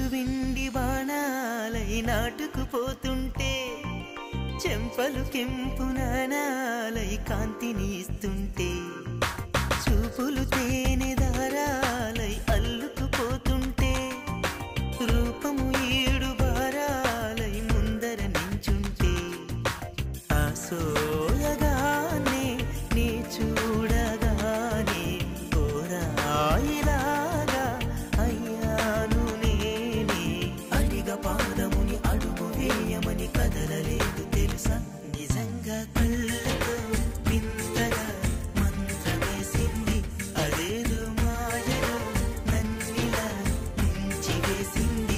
సుడువిండి బాణాలై నాటుకుపోతుంటే చెంపలు కెంపు నాణాలై కాంతిని ఇస్తుంటే చూపులు తేనె దారాలై అల్లుకుపోతుంటే రూపము ఏడు బారాలై ముందర నించుంటే ఆసోయగానే నీ చూడగానే కోరాయిలాగా అయ్యాను నేనే అడిగ పాదముని అడుగు వేయమని కదలలేదు తెలుసా నిజంగా కళ్ళతో వింతగా మంత్రమేసింది అదేదో మాయలో నన్నిలా ముంచి వేసింది